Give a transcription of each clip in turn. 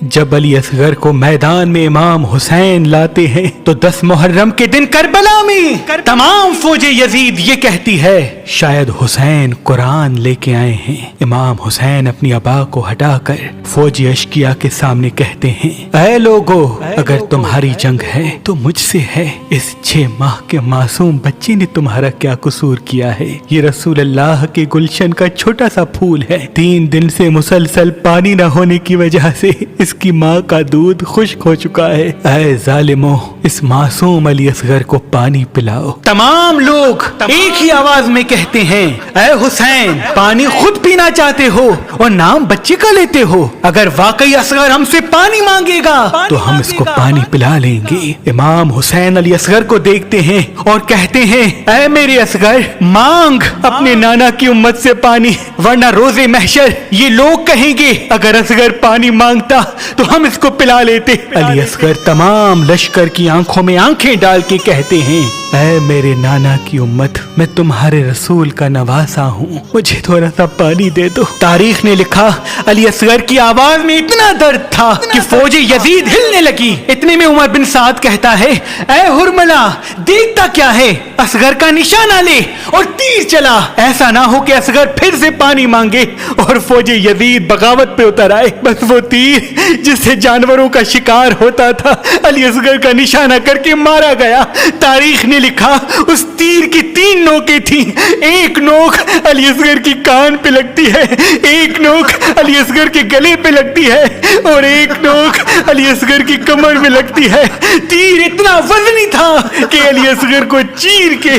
جب علی اصغر کو میدان میں امام حسین لاتے ہیں تو 10 محرم کے دن کربلا میں تمام فوج یزید یہ کہتی ہے شاید حسین قرآن لے کے آئے ہیں۔ امام حسین اپنی عبا کو ہٹا کر فوجی اشقیا کے سامنے کہتے ہیں اے لوگو، اگر تمہاری جنگ ہے تو مجھ سے ہے۔ اس 6 ماہ کے معصوم بچے نے تمہارا کیا قصور کیا ہے؟ یہ رسول اللہ کے گلشن کا چھوٹا سا پھول ہے۔ 3 دن سے مسلسل پانی نہ ہونے کی وجہ سے اس کی ماں کا دودھ خشک ہو چکا ہے۔ اے ظالمو، اس معصوم علی اصغر کو پانی پلاؤ۔ تمام لوگ ایک ہی آواز میں کہتے ہیں اے حسین، پانی خود پینا چاہتے ہو اور نام بچے کا لیتے ہو؟ اگر واقعی اصغر ہم سے پانی مانگے گا تو ہم اس کو پانی پلا لیں گے۔ امام حسین علی اصغر کو دیکھتے ہیں اور کہتے ہیں اے میرے اصغر، مانگ اپنے نانا کی امت سے پانی، ورنہ روز محشر یہ لوگ کہیں گے اگر اصغر پانی مانگتا تو ہم اس کو پلا لیتے۔ علی اصغر تمام لشکر کی آنکھوں میں آنکھیں ڈال کے کہتے ہیں اے میرے نانا کی امت، میں تمہارے رسول کا نواسا ہوں، مجھے تھوڑا سا پانی دے دو۔ تاریخ نے لکھا علی اصغر کی آواز میں اتنا درد تھا کہ فوج یزید ہلنے لگی۔ اتنے میں عمر بن سعد کہتا ہے اے ہرملا، دیکھتا کیا ہے، اصغر کا نشانہ لے اور تیر چلا، ایسا نہ ہو کہ اصغر پھر سے پانی مانگے اور فوج یزید بغاوت پہ اتر آئے۔ بس وہ تیر جس سے جانوروں کا شکار ہوتا تھا علی اصغر کا نشانہ کر کے مارا گیا۔ تاریخ نے لکھا اس تیر کی 3 نوکیں تھیں، ایک نوک علی اصغر کی کان پہ لگتی ہے، ایک نوک علی اصغر کے گلے پہ لگتی ہے اور ایک نوک علی اصغر کی کمر میں لگتی ہے۔ تیر اتنا وزنی تھا کہ علی اصغر کو چیر کے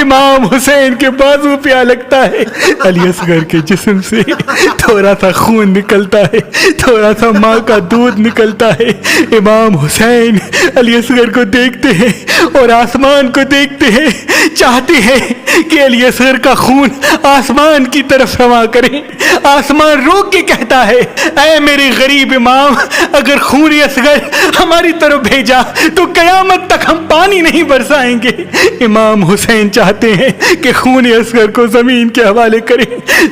امام حسین کے بازو پہ آ لگتا ہے۔ علی اصغر کے جسم سے تھوڑا سا خون نکلتا ہے، تھوڑا سا ماں کا دودھ نکلتا ہے۔ امام حسین علی اصغر کو دیکھتے ہیں اور آسمان کو دیکھتے ہیں، چاہتے ہیں کہ علی اصغر کا خون آسمان کی طرف رواں کریں۔ آسمان روک کے کہتا ہے اے میرے غریب امام، اگر خون اصغر ہماری طرف بھیجا تو قیامت تک ہم پانی نہیں برسائیں گے۔ امام حسین چاہتے ہیں کہ خون اصغر کو زمین کے حوالے کریں۔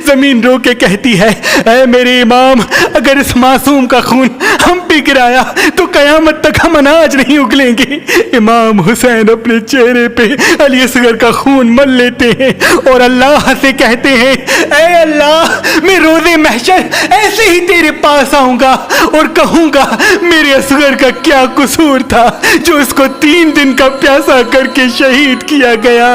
زمین رو کے کہتی ہے اے میرے امام، اگر اس معصوم کا خون ہم پہ گرایا تو قیامت تک ہم اناج نہیں اگلیں گے۔ امام حسین اپنے چہرے پہ علی اصغر کا خون مل لیتے ہیں اور اللہ سے کہتے ہیں اے اللہ، میں روز محشر ایسے ہی تیرے پاس آؤں گا اور کہوں گا میرے اصغر کا کیا قصور تھا جو اس کو 3 دن کا پیاسا کر کے شہید کیا گیا۔